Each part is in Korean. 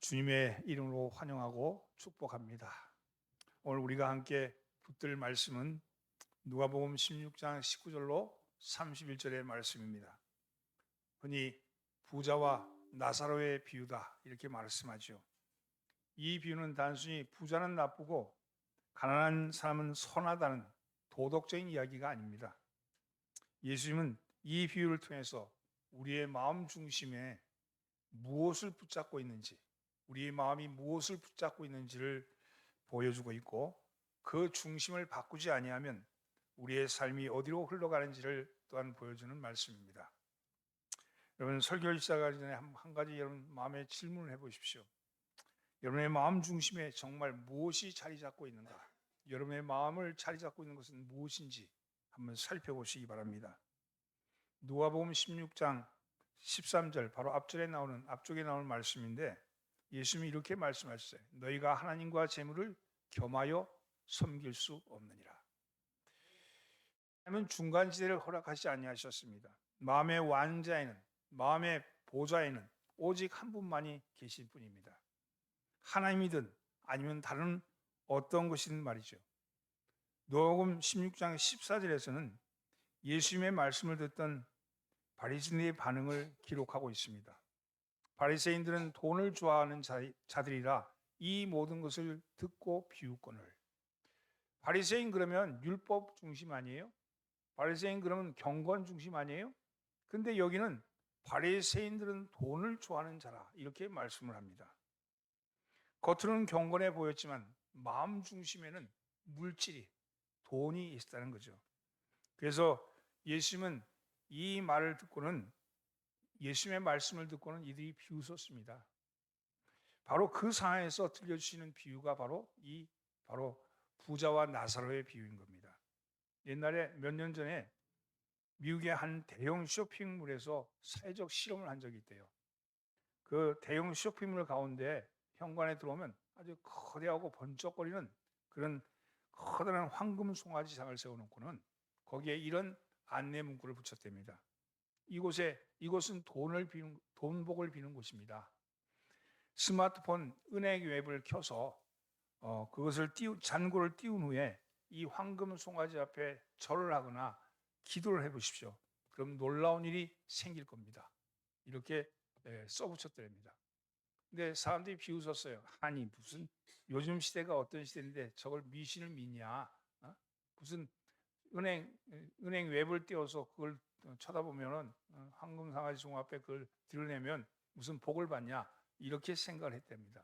주님의 이름으로 환영하고 축복합니다. 오늘 우리가 함께 붙들 말씀은 누가복음 16장 19절로 31절의 말씀입니다. 흔히 부자와 나사로의 비유다 이렇게 말씀하죠. 이 비유는 단순히 부자는 나쁘고 가난한 사람은 선하다는 도덕적인 이야기가 아닙니다. 예수님은 이 비유를 통해서 우리의 마음 중심에 무엇을 붙잡고 있는지, 우리의 마음이 무엇을 붙잡고 있는지를 보여주고 있고, 그 중심을 바꾸지 아니하면 우리의 삶이 어디로 흘러가는지를 또한 보여주는 말씀입니다. 여러분, 설교를 시작하기 전에 한 가지 여러분 마음에 질문을 해보십시오. 여러분의 마음 중심에 정말 무엇이 자리 잡고 있는가? 여러분의 마음을 자리 잡고 있는 것은 무엇인지 한번 살펴보시기 바랍니다. 누가복음 16장 13절 바로 앞쪽에 나오는 말씀인데, 예수님이 이렇게 말씀하셨어요. 너희가 하나님과 재물을 겸하여 섬길 수 없느니라. 하나님은 중간지대를 허락하지 아니하셨습니다. 마음의 왕자에는, 마음의 보좌에는 오직 한 분만이 계실 뿐입니다. 하나님이든 아니면 다른 어떤 것이든 말이죠. 누가복음 16장 14절에서는 예수님의 말씀을 듣던 바리새인의 반응을 기록하고 있습니다. 바리새인들은 돈을 좋아하는 자들이라 이 모든 것을 듣고 비웃거늘. 바리새인 그러면 율법 중심 아니에요? 바리새인 그러면 경건 중심 아니에요? 근데 여기는 바리새인들은 돈을 좋아하는 자라 이렇게 말씀을 합니다. 겉으로는 경건해 보였지만 마음 중심에는 물질이, 돈이 있다는 거죠. 그래서 예수님은 이 말을 듣고는, 예수님의 말씀을 듣고는 이들이 비웃었습니다. 바로 그 상황에서 들려주시는 비유가 바로 부자와 나사로의 비유인 겁니다. 옛날에 몇 년 전에 미국의 한 대형 쇼핑몰에서 사회적 실험을 한 적이 있대요. 그 대형 쇼핑몰 가운데 현관에 들어오면 아주 거대하고 번쩍거리는 그런 커다란 황금 송아지상을 세워놓고는 거기에 이런 안내 문구를 붙였답니다. 이곳은 돈복을 비는 곳입니다. 스마트폰 은행 앱을 켜서 그것을 잔고를 띄운 후에 이 황금 송아지 앞에 절을 하거나 기도를 해보십시오. 그럼 놀라운 일이 생길 겁니다. 이렇게 써붙였더랍니다. 근데 사람들이 비웃었어요. 아니 무슨 요즘 시대가 어떤 시대인데 저걸 미신을 믿냐? 무슨 은행 웹을 띄워서 그걸 쳐다보면은 황금 송아지 종 앞에 그걸 드러내면 무슨 복을 받냐? 이렇게 생각을 했답니다.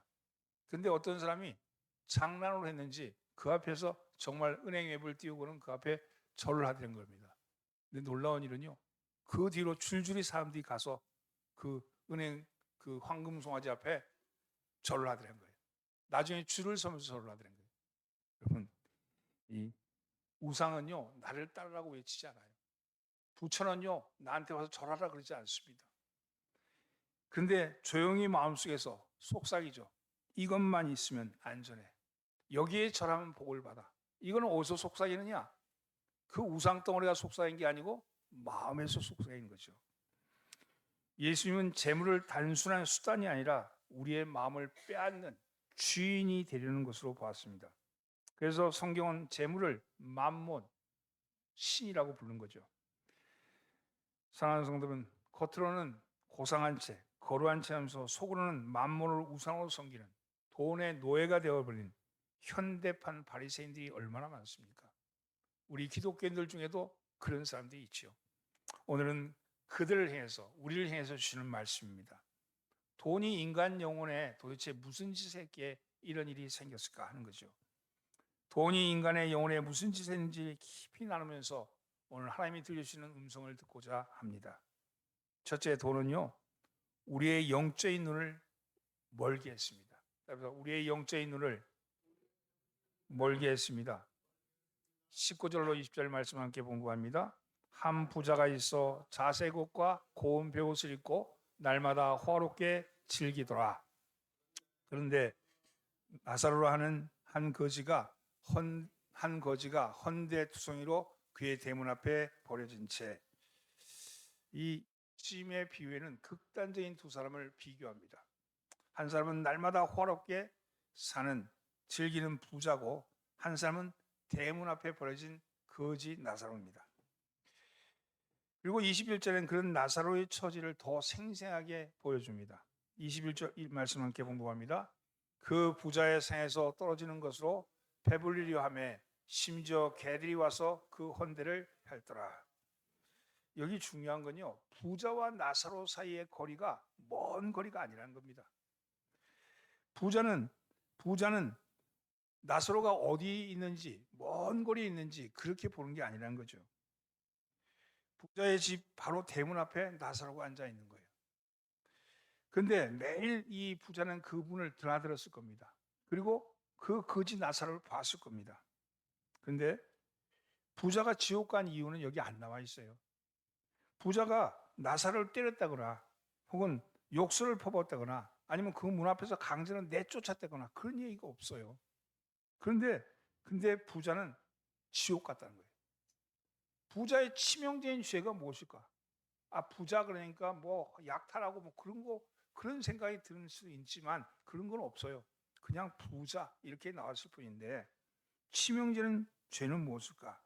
근데 어떤 사람이 장난으로 했는지 그 앞에서 정말 은행 앱을 띄우고는 그 앞에 절을 하던 겁니다. 근데 놀라운 일은요, 그 뒤로 줄줄이 사람들이 가서 그 은행 그 황금 송아지 앞에 절을 하더라는 거예요. 나중에 줄을 서면서 절을 하더라는 거예요. 여러분, 이 우상은요 나를 따르라고 외치지 않아요. 부처는요 나한테 와서 절하라 그러지 않습니다. 근데 조용히 마음속에서 속삭이죠. 이것만 있으면 안전해. 여기에 절하면 복을 받아. 이거는 어디서 속삭이느냐? 그 우상덩어리가 속삭인 게 아니고 마음에서 속삭인 거죠. 예수님은 재물을 단순한 수단이 아니라 우리의 마음을 빼앗는 주인이 되려는 것으로 보았습니다. 그래서 성경은 재물을 만몬, 신이라고 부르는 거죠. 사랑하는 성도는 겉으로는 고상한 채, 거루한 채 하면서 속으로는 만몬을 우상으로 섬기는 돈의 노예가 되어버린 현대판 바리새인들이 얼마나 많습니까? 우리 기독교인들 중에도 그런 사람들이 있죠. 오늘은 그들을 향해서, 우리를 향해서 주시는 말씀입니다. 돈이 인간 영혼에 도대체 무슨 짓에 이런 일이 생겼을까 하는 거죠. 돈이 인간의 영혼에 무슨 짓을 했는지 깊이 나누면서 오늘 하나님이 들려주시는 음성을 듣고자 합니다. 첫째, 돈은요 우리의 영적인 눈을 멀게 했습니다. 그래서 우리의 영적인 눈을 멀게 했습니다. 19절로 20절 말씀 함께 공부합니다. 한 부자가 있어 자색 옷과 고운 베옷을 입고 날마다 호화롭게 즐기더라. 그런데 나사로라 하는 한 거지가 헌데투성이로 그의 대문 앞에 버려진 채. 이 주님의 비유에는 극단적인 두 사람을 비교합니다. 한 사람은 날마다 호화롭게 사는 즐기는 부자고 한 사람은 대문 앞에 버려진 거지 나사로입니다. 그리고 21절엔 그런 나사로의 처지를 더 생생하게 보여줍니다. 21절 이 말씀 함께 공부합니다. 그 부자의 생에서 떨어지는 것으로 배불리려 하며 심지어 개들이 와서 그 헌대를 핥더라. 여기 중요한 건요, 부자와 나사로 사이의 거리가 먼 거리가 아니라는 겁니다. 부자는 나사로가 어디 있는지, 먼 거리에 있는지 그렇게 보는 게 아니라는 거죠. 부자의 집 바로 대문 앞에 나사로가 앉아 있는 거예요. 근데 매일 이 부자는 그분을 드나들었을 겁니다. 그리고 그 거지 나사로를 봤을 겁니다. 근데 부자가 지옥 간 이유는 여기 안 나와 있어요. 부자가 나사로를 때렸다거나 혹은 욕설을 퍼붓다거나 아니면 그 문 앞에서 강제로 내쫓았다거나 그런 얘기가 없어요. 근데 부자는 지옥 갔다는 거예요. 부자의 치명적인 죄가 무엇일까? 부자 그러니까 뭐 약탈하고 뭐 그런 생각이 드는 수 있지만 그런 건 없어요. 그냥 부자 이렇게 나왔을 뿐인데 치명적인 죄는 무엇일까?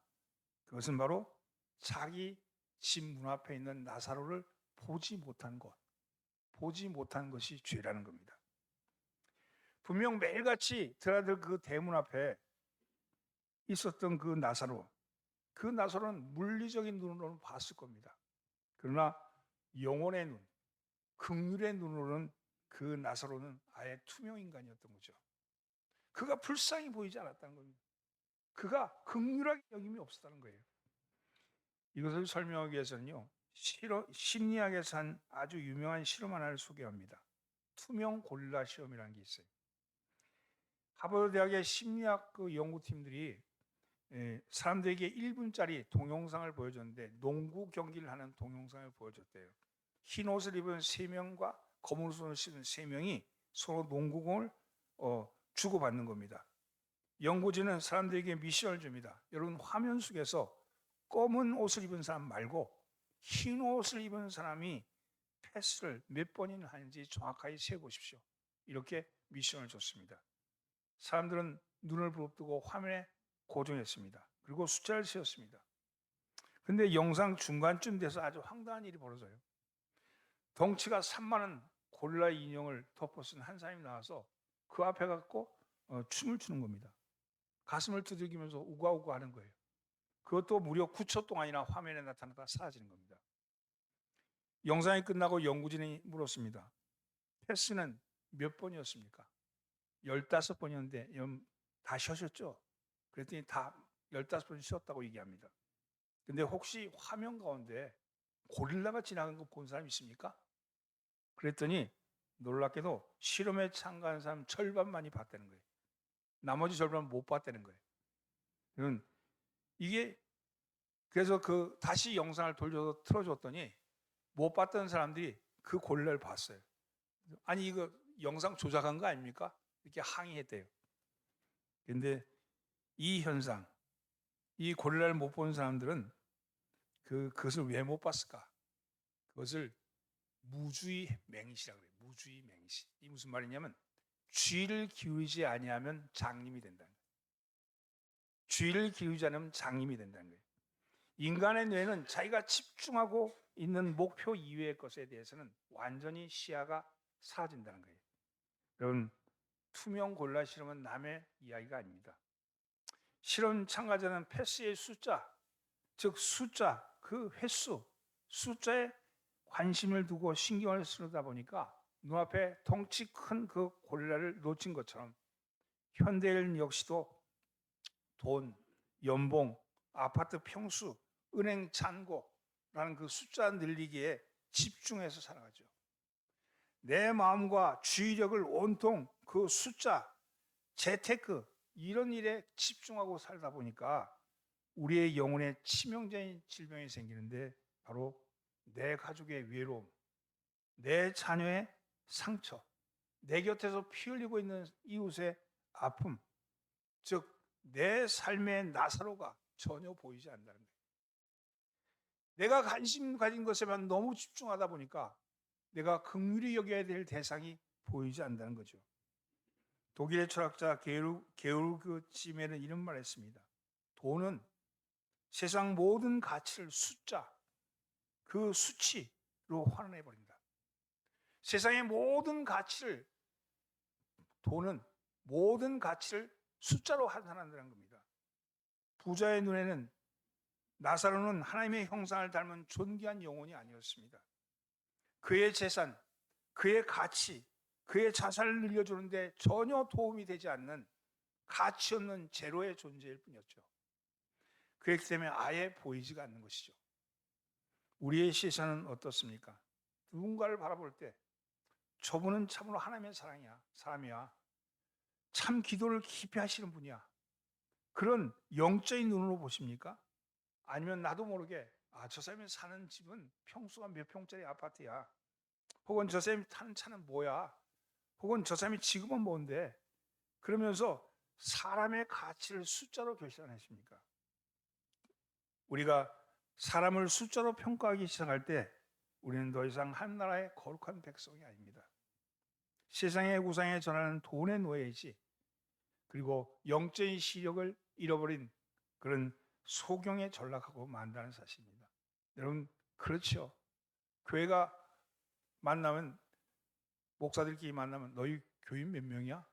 그것은 바로 자기 집 문 앞에 있는 나사로를 보지 못한 것이 죄라는 겁니다. 분명 매일같이 드나들 그 대문 앞에 있었던 그 나사로는 물리적인 눈으로는 봤을 겁니다. 그러나 영혼의 눈, 긍휼의 눈으로는 그 나사로는 아예 투명 인간이었던 거죠. 그가 불쌍히 보이지 않았다는 겁니다. 그가 긍휼하게 여김이 없었다는 거예요. 이것을 설명하기 위해서는요, 심리학에서 한 아주 유명한 실험 하나를 소개합니다. 투명 고릴라 시험이라는 게 있어요. 하버드 대학의 심리학 연구팀들이 사람들에게 1분짜리 동영상을 보여줬는데 농구 경기를 하는 동영상을 보여줬대요. 흰 옷을 입은 3명과 검은 옷을 입은 3명이 서로 농구공을 주고받는 겁니다. 연구진은 사람들에게 미션을 줍니다. 여러분 화면 속에서 검은 옷을 입은 사람 말고 흰 옷을 입은 사람이 패스를 몇 번이나 하는지 정확하게 세보십시오. 이렇게 미션을 줬습니다. 사람들은 눈을 부릅뜨고 화면에 고정했습니다. 그리고 숫자를 세웠습니다. 근데 영상 중간쯤 돼서 아주 황당한 일이 벌어져요. 덩치가 산만한 고릴라 인형을 덮어쓴 한 사람이 나와서 그 앞에 갖고 춤을 추는 겁니다. 가슴을 두들기면서 우가우가 하는 거예요. 그것도 무려 9초 동안이나 화면에 나타나다 사라지는 겁니다. 영상이 끝나고 연구진이 물었습니다. 패스는 몇 번이었습니까? 15번이었는데 다 쉬셨죠? 그랬더니 다 15번 쉬었다고 얘기합니다. 근데 혹시 화면 가운데 고릴라가 지나간 거 본 사람 있습니까? 그랬더니 놀랍게도 실험에 참가한 사람 절반만이 봤다는 거예요. 나머지 절반은 못 봤다는 거예요. 이게 그래서 다시 영상을 돌려서 틀어줬더니 못 봤던 사람들이 그 고릴라를 봤어요. 아니 이거 영상 조작한 거 아닙니까? 이렇게 항의했대요. 그런데 이 현상, 이 고릴라를 못 본 사람들은 그것을 왜 못 봤을까? 그것을 무주의 맹시라고 그래요. 무주의 맹시. 이 무슨 말이냐면 주의를 기울이지 아니하면 장님이 된다는 거예요. 주의를 기울이지 않으면 장님이 된다는 거예요. 인간의 뇌는 자기가 집중하고 있는 목표 이외의 것에 대해서는 완전히 시야가 사라진다는 거예요. 여러분, 투명 고릴라 실험은 남의 이야기가 아닙니다. 실험 참가자는 패스의 숫자, 즉 숫자, 그 횟수, 숫자에 관심을 두고 신경을 쓰다 보니까 눈앞에 덩치 큰 그 고릴라를 놓친 것처럼 현대인 역시도 돈, 연봉, 아파트 평수, 은행 잔고라는 그 숫자 늘리기에 집중해서 살아가죠. 내 마음과 주의력을 온통 그 숫자, 재테크 이런 일에 집중하고 살다 보니까 우리의 영혼에 치명적인 질병이 생기는데 바로 내 가족의 외로움, 내 자녀의 상처, 내 곁에서 피 흘리고 있는 이웃의 아픔, 즉 내 삶의 나사로가 전혀 보이지 않는다는 거예요. 내가 관심 가진 것에만 너무 집중하다 보니까 내가 긍휼히 여겨야 될 대상이 보이지 않는다는 거죠. 독일의 철학자 게오르그 지멜은 이런 말을 했습니다. 돈은 세상 모든 가치를 숫자, 그 수치로 환원해버린다. 세상의 모든 가치를, 돈은 모든 가치를 숫자로 환산한다는 겁니다. 부자의 눈에는 나사로는 하나님의 형상을 닮은 존귀한 영혼이 아니었습니다. 그의 재산, 그의 가치, 그의 자산을 늘려주는데 전혀 도움이 되지 않는 가치 없는 제로의 존재일 뿐이었죠. 그렇기 때문에 아예 보이지가 않는 것이죠. 우리의 시선은 어떻습니까? 누군가를 바라볼 때 저분은 참으로 하나님의 사람이야. 참 기도를 깊이 하시는 분이야. 그런 영적인 눈으로 보십니까? 아니면 나도 모르게 저 사람이 사는 집은 평수가 몇 평짜리 아파트야. 혹은 저 사람이 타는 차는 뭐야. 혹은 저 사람이 직업은 뭔데. 그러면서 사람의 가치를 숫자로 결산하십니까? 우리가 사람을 숫자로 평가하기 시작할 때 우리는 더 이상 한 나라의 거룩한 백성이 아닙니다. 세상의 우상에 전하는 돈의 노예이지, 그리고 영적인 시력을 잃어버린 그런 소경에 전락하고 만다는 사실입니다. 여러분, 그렇죠. 교회가 만나면, 목사들끼리 만나면 너희 교인 몇 명이야?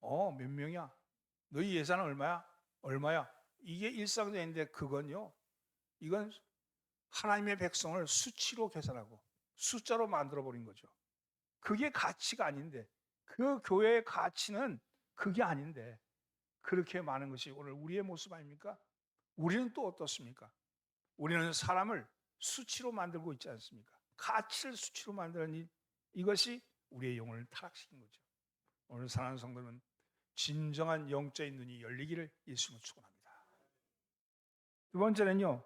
몇 명이야? 너희 예산은 얼마야? 얼마야? 이게 일상적인데 그건요, 이건 하나님의 백성을 수치로 계산하고 숫자로 만들어버린 거죠. 그게 가치가 아닌데, 그 교회의 가치는 그게 아닌데, 그렇게 많은 것이 오늘 우리의 모습 아닙니까? 우리는 또 어떻습니까? 우리는 사람을 수치로 만들고 있지 않습니까? 가치를 수치로 만드는 일, 이것이 우리의 영혼을 타락시킨 거죠. 오늘 사랑하는 성도는 진정한 영적인 눈이 열리기를 예수님으로 축원합니다. 두 번째는요,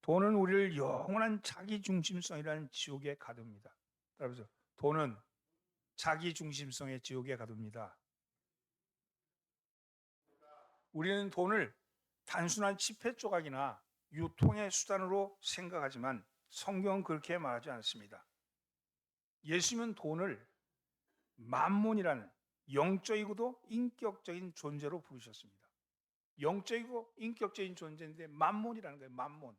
돈은 우리를 영원한 자기중심성이라는 지옥에 가둡니다. 따라서 돈은 자기중심성의 지옥에 가둡니다. 우리는 돈을 단순한 지폐 조각이나 유통의 수단으로 생각하지만 성경은 그렇게 말하지 않습니다. 예수님은 돈을 만몬이라는 영적이고도 인격적인 존재로 부르셨습니다. 영적이고 인격적인 존재인데 만몬이라는 거예요. 만몬.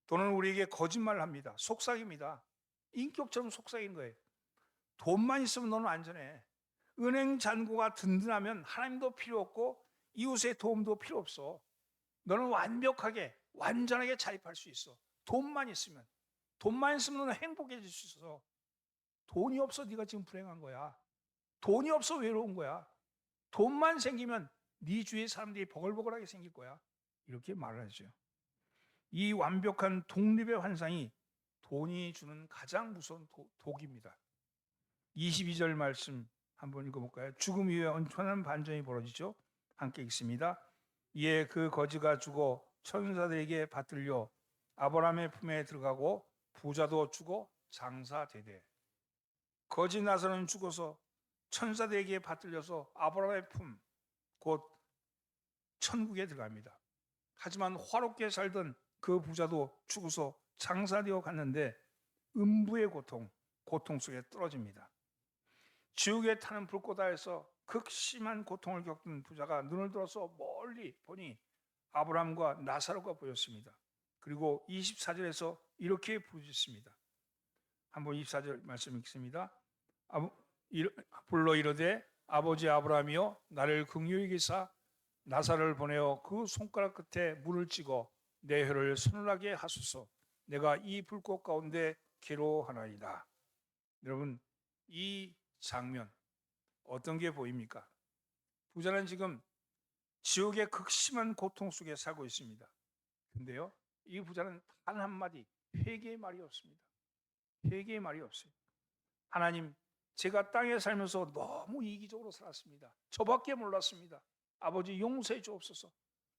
돈은 우리에게 거짓말을 합니다. 속삭입니다. 인격처럼 속삭이는 거예요. 돈만 있으면 너는 안전해. 은행 잔고가 든든하면 하나님도 필요 없고 이웃의 도움도 필요 없어. 너는 완벽하게 완전하게 자립할 수 있어. 돈만 있으면 너는 행복해질 수 있어. 돈이 없어 네가 지금 불행한 거야. 돈이 없어 외로운 거야. 돈만 생기면 네 주위의 사람들이 버글버글하게 생길 거야. 이렇게 말을 하죠. 이 완벽한 독립의 환상이 돈이 주는 가장 무서운 독입니다. 22절 말씀 한번 읽어볼까요? 죽음 이후에 엄청난 반전이 벌어지죠. 함께 읽습니다. 이에 그 거지가 죽어 천사들에게 받들려 아브라함의 품에 들어가고 부자도 죽어 장사되되, 거지 나사로는 죽어서 천사들에게 받들려서 아브라함의 품, 곧 천국에 들어갑니다. 하지만 화롭게 살던 그 부자도 죽어서 장사되어 갔는데 음부의 고통 속에 떨어집니다. 지옥에 타는 불꽃 아래서 극심한 고통을 겪는 부자가 눈을 들어서 멀리 보니 아브라함과 나사로가 보였습니다. 그리고 24절에서 이렇게 부르짖습니다. 한번 24절 말씀 읽습니다. 불러 이르되 아버지 아브라함이여 나를 긍휼히 여기사 나사로를 보내어 그 손가락 끝에 물을 찍어 내 혀를 서늘하게 하소서. 내가 이 불꽃 가운데 괴로워하나이다. 여러분, 이 장면 어떤 게 보입니까? 부자는 지금 지옥의 극심한 고통 속에 살고 있습니다. 근데요, 이 부자는 단 한마디 회개의 말이 없습니다. 회개의 말이 없어요. 하나님, 제가 땅에 살면서 너무 이기적으로 살았습니다. 저밖에 몰랐습니다. 아버지 용서해 주옵소서.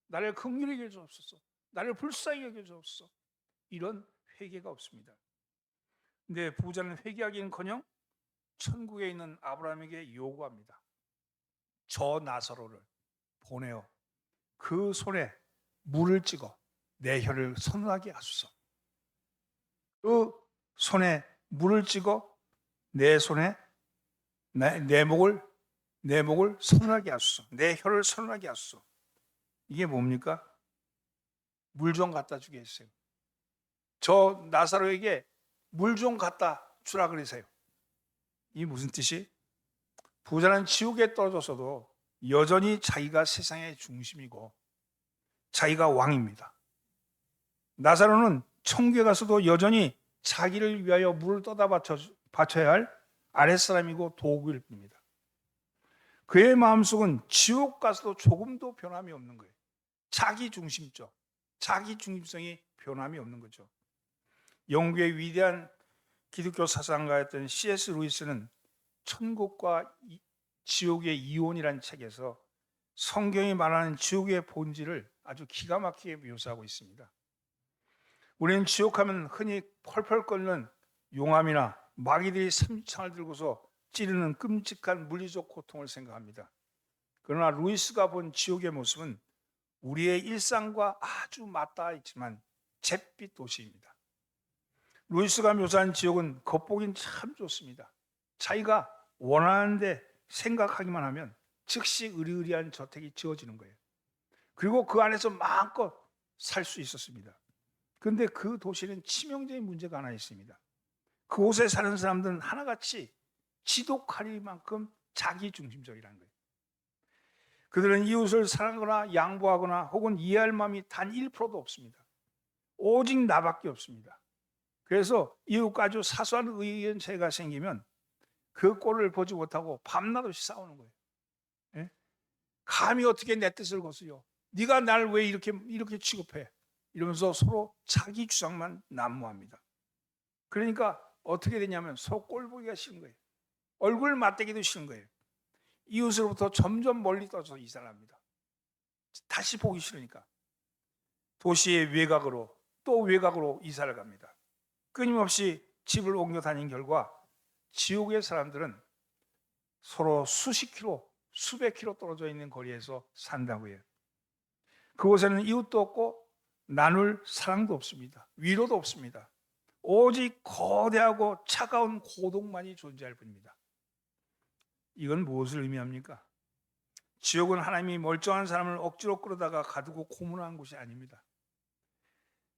나를 긍휼히 여겨 주옵소서. 나를 불쌍히 여겨 주옵소서. 이런 회개가 없습니다. 근데 부자는 회개하기는커녕 천국에 있는 아브라함에게 요구합니다. 저 나사로를 보내어 그 손에 물을 찍어 내 혀를 서늘하게 하소서. 그 손에 물을 찍어 내 손에 내 목을 선하게 하소서. 내 혀를 선하게 하소서. 이게 뭡니까? 물 좀 갖다 주게 했어요. 저 나사로에게 물 좀 갖다 주라 그러세요. 이게 무슨 뜻이? 부자는 지옥에 떨어졌어도 여전히 자기가 세상의 중심이고 자기가 왕입니다. 나사로는 천국에 가서도 여전히 자기를 위하여 물을 떠다 바쳐야 할 아랫사람이고 도구일 뿐입니다. 그의 마음속은 지옥 가서도 조금도 변함이 없는 거예요. 자기 중심적, 자기 중심성이 변함이 없는 거죠. 영국의 위대한 기독교 사상가였던 C.S. 루이스는 천국과 지옥의 이혼이라는 책에서 성경이 말하는 지옥의 본질을 아주 기가 막히게 묘사하고 있습니다. 우리는 지옥하면 흔히 펄펄 끓는 용암이나 마귀들이 삼창을 들고서 찌르는 끔찍한 물리적 고통을 생각합니다. 그러나 루이스가 본 지옥의 모습은 우리의 일상과 아주 맞닿아 있지만 잿빛 도시입니다. 루이스가 묘사한 지옥은 겉보긴 참 좋습니다. 자기가 원하는데 생각하기만 하면 즉시 의리의리한 저택이 지어지는 거예요. 그리고 그 안에서 마음껏 살 수 있었습니다. 그런데 그 도시는 치명적인 문제가 하나 있습니다. 그곳에 사는 사람들은 하나같이 지독할 만큼 자기중심적이라는 거예요. 그들은 이웃을 사랑하거나 양보하거나 혹은 이해할 마음이 단 1%도 없습니다. 오직 나밖에 없습니다. 그래서 이웃과 아주 사소한 의견차이가 생기면 그 꼴을 보지 못하고 밤낮없이 싸우는 거예요. 예? 감히 어떻게 내 뜻을 거스려? 네가 날 왜 이렇게 취급해? 이러면서 서로 자기 주장만 난무합니다. 그러니까 어떻게 되냐면 서로 꼴 보기가 싫은 거예요. 얼굴 맞대기도 싫은 거예요. 이웃으로부터 점점 멀리 떠서 이사를 합니다. 다시 보기 싫으니까. 도시의 외곽으로 또 외곽으로 이사를 갑니다. 끊임없이 집을 옮겨 다닌 결과 지옥의 사람들은 서로 수십 킬로, 수백 킬로 떨어져 있는 거리에서 산다고 해요. 그곳에는 이웃도 없고 나눌 사랑도 없습니다. 위로도 없습니다. 오직 거대하고 차가운 고독만이 존재할 뿐입니다. 이건 무엇을 의미합니까? 지옥은 하나님이 멀쩡한 사람을 억지로 끌어다가 가두고 고문한 곳이 아닙니다.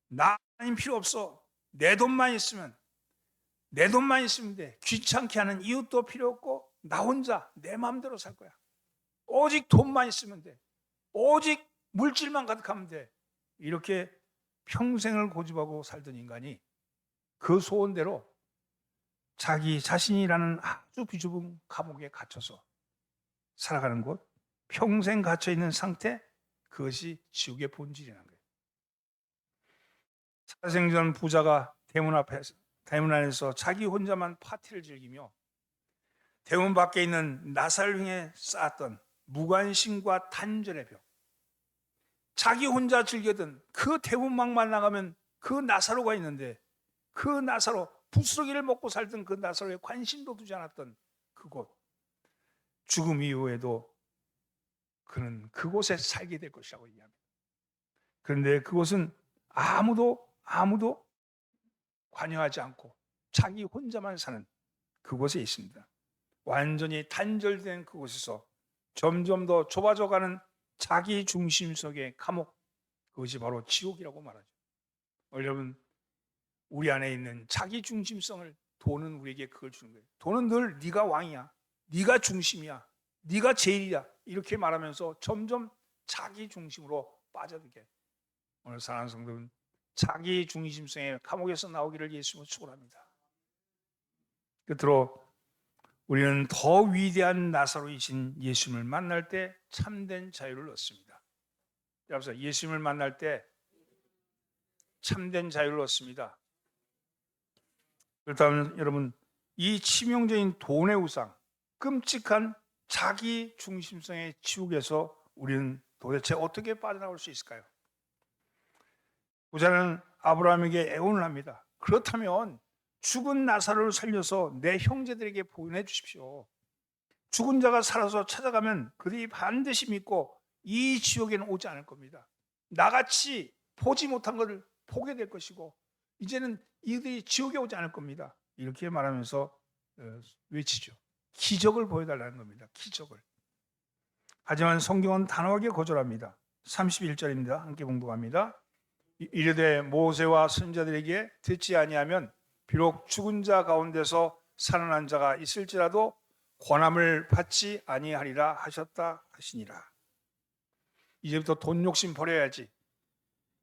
나 하나님 필요 없어. 내 돈만 있으면 돼. 귀찮게 하는 이웃도 필요 없고 나 혼자 내 마음대로 살 거야. 오직 돈만 있으면 돼. 오직 물질만 가득하면 돼. 이렇게 평생을 고집하고 살던 인간이 그 소원대로 자기 자신이라는 아주 비좁은 감옥에 갇혀서 살아가는 곳, 평생 갇혀 있는 상태, 그것이 지옥의 본질이라는 거예요. 살아생전 부자가 대문 안에서 자기 혼자만 파티를 즐기며 대문 밖에 있는 나사를 쌓았던 무관심과 단절의 벽, 자기 혼자 즐기던 그 대문막만 나가면 그 나사로가 있는데 그 나사로, 부스러기를 먹고 살던 그 나사로에 관심도 두지 않았던 그곳, 죽음 이후에도 그는 그곳에 살게 될 것이라고 얘기합니다. 그런데 그곳은 아무도 관여하지 않고 자기 혼자만 사는 그곳에 있습니다. 완전히 단절된 그곳에서 점점 더 좁아져가는 자기 중심 속의 감옥, 그것이 바로 지옥이라고 말하죠. 여러분, 우리 안에 있는 자기 중심성을 돈은 우리에게 그걸 주는 거예요. 돈은 늘 네가 왕이야, 네가 중심이야, 네가 제일이야 이렇게 말하면서 점점 자기 중심으로 빠져들게. 오늘 사랑하는 성도는 자기 중심성의 감옥에서 나오기를 예수님으로 축원합니다. 끝으로 우리는 더 위대한 나사로이신 예수님을 만날 때 참된 자유를 얻습니다. 여러분, 예수님을 만날 때 참된 자유를 얻습니다. 그렇다면 여러분, 이 치명적인 돈의 우상, 끔찍한 자기 중심성의 지옥에서 우리는 도대체 어떻게 빠져나올 수 있을까요? 부자는 아브라함에게 애원을 합니다. 그렇다면 죽은 나사로를 살려서 내 형제들에게 보내주십시오. 죽은 자가 살아서 찾아가면 그들이 반드시 믿고 이 지옥에는 오지 않을 겁니다. 나같이 보지 못한 것을 보게 될 것이고 이제는 이들이 지옥에 오지 않을 겁니다. 이렇게 말하면서 외치죠. 기적을 보여달라는 겁니다. 기적을. 하지만 성경은 단호하게 거절합니다. 31절입니다. 함께 공부합니다. 이르되 모세와 선지자들에게 듣지 아니하면 비록 죽은 자 가운데서 살아난 자가 있을지라도 권함을 받지 아니하리라 하셨다 하시니라. 이제부터 돈 욕심 버려야지,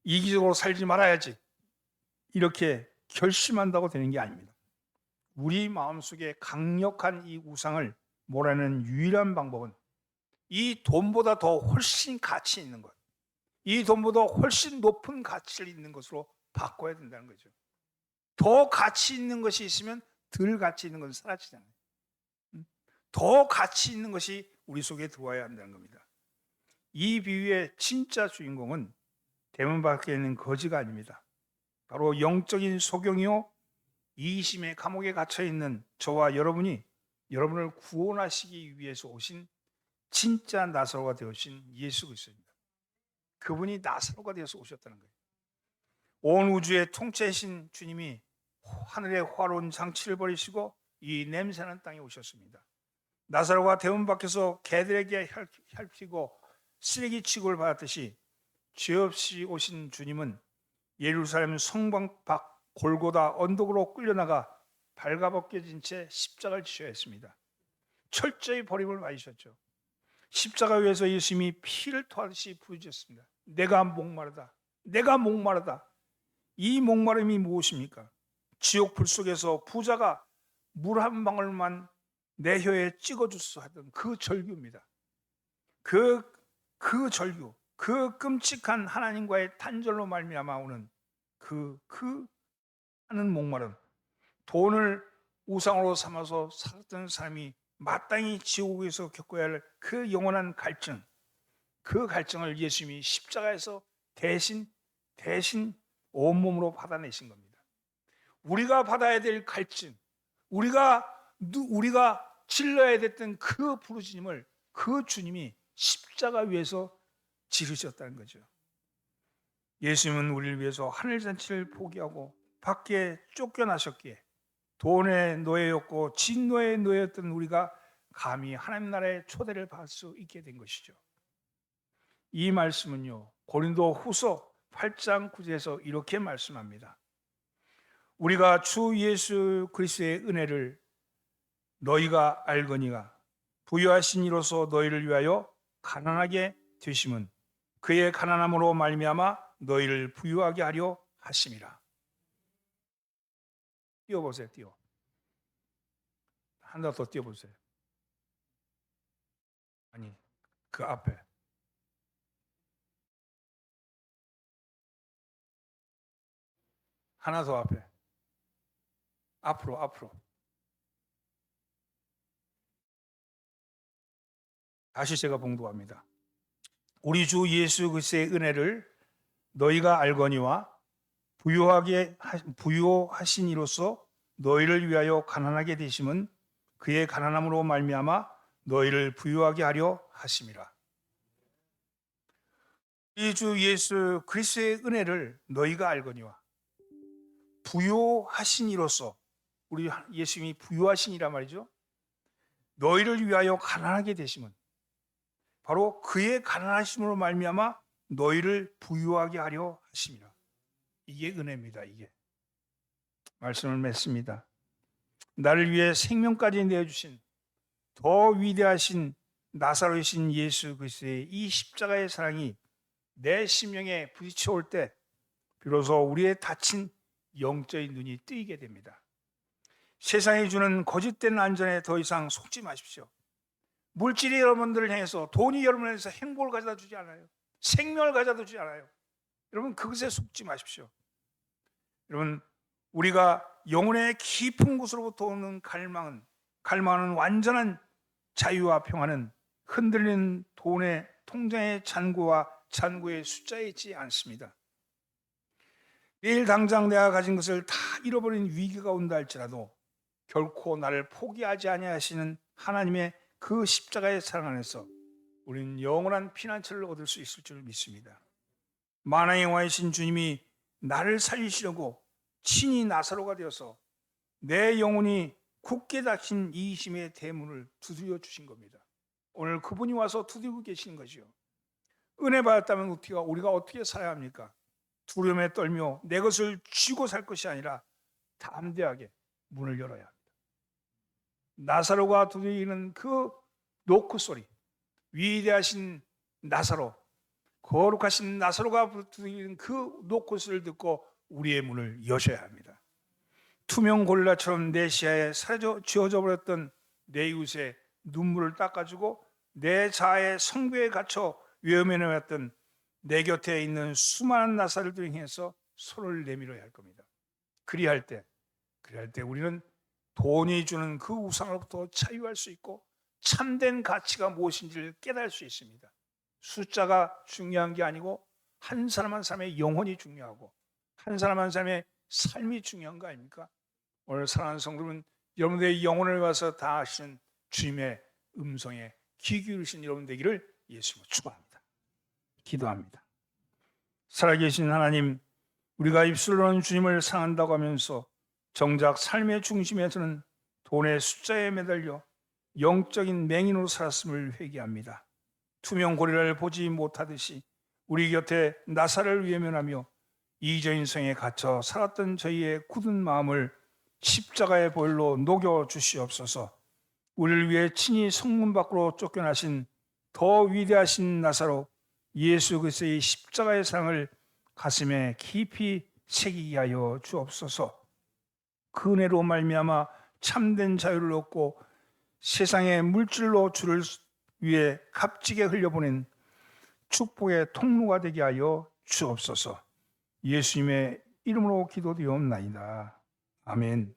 이기적으로 살지 말아야지, 이렇게 결심한다고 되는 게 아닙니다. 우리 마음속에 강력한 이 우상을 몰아내는 유일한 방법은 이 돈보다 더 훨씬 가치 있는 것, 이 돈보다 훨씬 높은 가치를 있는 것으로 바꿔야 된다는 거죠. 더 가치 있는 것이 있으면 덜 가치 있는 것은 사라지잖아요. 더 가치 있는 것이 우리 속에 들어와야 한다는 겁니다. 이 비유의 진짜 주인공은 대문 밖에 있는 거지가 아닙니다. 바로 영적인 소경이요 이심의 감옥에 갇혀 있는 저와 여러분이 여러분을 구원하시기 위해서 오신 진짜 나사로가 되어신 예수 그리스도입니다. 그분이 나사로가 되어서 오셨다는 거예요. 온 우주의 통째이신 주님이 하늘의 화로운 장치를 버리시고 이 냄새나는 땅에 오셨습니다. 나사로가 대문 밖에서 개들에게 핥히고 쓰레기 취급을 받았듯이 죄 없이 오신 주님은 예루살렘 성방 밖 골고다 언덕으로 끌려나가 발가벗겨진 채 십자가를 지셔야 했습니다. 철저히 버림을 맞으셨죠. 십자가 위에서 예수님이 피를 토하듯이 부어주셨습니다. 내가 목마르다. 내가 목마르다. 이 목마름이 무엇입니까? 지옥 불 속에서 부자가 물 한 방울만 내 혀에 찍어주소 하던 그 절규입니다. 그 절규, 그 끔찍한 하나님과의 단절로 말미암아 오는 그 하는 목마름, 돈을 우상으로 삼아서 살았던 사람이 마땅히 지옥에서 겪어야 할 그 영원한 갈증, 그 갈증을 예수님이 십자가에서 대신 온몸으로 받아내신 겁니다. 우리가 받아야 될 갈증, 우리가 질러야 됐던 그 부르짖음을 그 주님이 십자가 위에서 지르셨다는 거죠. 예수님은 우리를 위해서 하늘잔치를 포기하고 밖에 쫓겨나셨기에 돈의 노예였고 진노의 노예였던 우리가 감히 하나님 나라의 초대를 받을 수 있게 된 것이죠. 이 말씀은요, 고린도 후서 8장 9절에서 이렇게 말씀합니다. 우리가 주 예수 그리스도의 은혜를 너희가 알거니와 부유하신 이로서 너희를 위하여 가난하게 되심은 그의 가난함으로 말미암아 너희를 부유하게 하려 하심이라. 띄워보세요. 하나 더 띄워보세요. 아니, 그 앞에. 하나 더 앞에. 앞으로. 다시 제가 봉독합니다. 우리 주 예수 그리스도의 은혜를 너희가 알거니와 부유하신 이로써 너희를 위하여 가난하게 되심은 그의 가난함으로 말미암아 너희를 부유하게 하려 하심이라. 이 주 예수 그리스도의 은혜를 너희가 알거니와 부유하신 이로써, 우리 예수님이 부유하신이란 말이죠. 너희를 위하여 가난하게 되심은 바로 그의 가난하심으로 말미암아 너희를 부유하게 하려 하심이라. 이게 은혜입니다. 이게 말씀을 맺습니다. 나를 위해 생명까지 내어주신 더 위대하신 나사로이신 예수 그리스도의 이 십자가의 사랑이 내 심령에 부딪혀올 때 비로소 우리의 닫힌 영적인 눈이 뜨이게 됩니다. 세상이 주는 거짓된 안전에 더 이상 속지 마십시오. 물질이 여러분들을 향해서, 돈이 여러분을 향해서 행복을 가져다 주지 않아요. 생명을 가져다 주지 않아요. 여러분 그것에 속지 마십시오. 여러분 우리가 영혼의 깊은 곳으로부터 오는 갈망은 완전한 자유와 평화는 흔들리는 돈의 통장의 잔고의 숫자에 있지 않습니다. 내일 당장 내가 가진 것을 다 잃어버린 위기가 온다 할지라도 결코 나를 포기하지 아니하시는 하나님의 그 십자가의 사랑 안에서 우리는 영원한 피난처를 얻을 수 있을 줄 믿습니다. 만왕의 왕이신 주님이 나를 살리시려고 친히 나사로가 되어서 내 영혼이 굳게 닫힌 이기심의 대문을 두드려 주신 겁니다. 오늘 그분이 와서 두드리고 계시는 것이요. 은혜 받았다면 우리가 어떻게 살아야 합니까? 두려움에 떨며 내 것을 쥐고 살 것이 아니라 담대하게 문을 열어야 합니다. 나사로가 두드리는 그 노크 소리, 위대하신 나사로, 거룩하신 나사로가 두드리는 그 노크 소리를 듣고 우리의 문을 여셔야 합니다. 투명 고릴라처럼 내 시야에 지워져 버렸던 내 이웃의 눈물을 닦아주고 내 자아의 성벽에 갇혀 위험에 놓였던 내 곁에 있는 수많은 나사로들을 향해서 손을 내밀어야 할 겁니다. 그리할 때 우리는 돈이 주는 그 우상으로부터 자유할 수 있고 참된 가치가 무엇인지를 깨달을 수 있습니다. 숫자가 중요한 게 아니고 한 사람 한 사람의 영혼이 중요하고 한 사람 한 사람의 삶이 중요한 거 아닙니까? 오늘 사랑하는 성도는 여러분들의 영혼을 위해서 다 하시는 주님의 음성에 귀 기울이신 여러분 되기를 예수님으로 축원합니다. 기도합니다. 살아계신 하나님, 우리가 입술로는 주님을 사랑한다고 하면서 정작 삶의 중심에서는 돈의 숫자에 매달려 영적인 맹인으로 살았음을 회개합니다. 투명 고리를 보지 못하듯이 우리 곁에 나사를 외면하며 이적인 성에 갇혀 살았던 저희의 굳은 마음을 십자가의 보혈로 녹여 주시옵소서. 우리를 위해 친히 성문 밖으로 쫓겨나신 더 위대하신 나사로 예수 그리스도의 십자가의 사랑을 가슴에 깊이 새기게 하여 주옵소서. 그 은혜로 말미암아 참된 자유를 얻고 세상의 물질로 주를 위해 값지게 흘려보낸 축복의 통로가 되게 하여 주옵소서. 예수님의 이름으로 기도드리옵나이다. 아멘.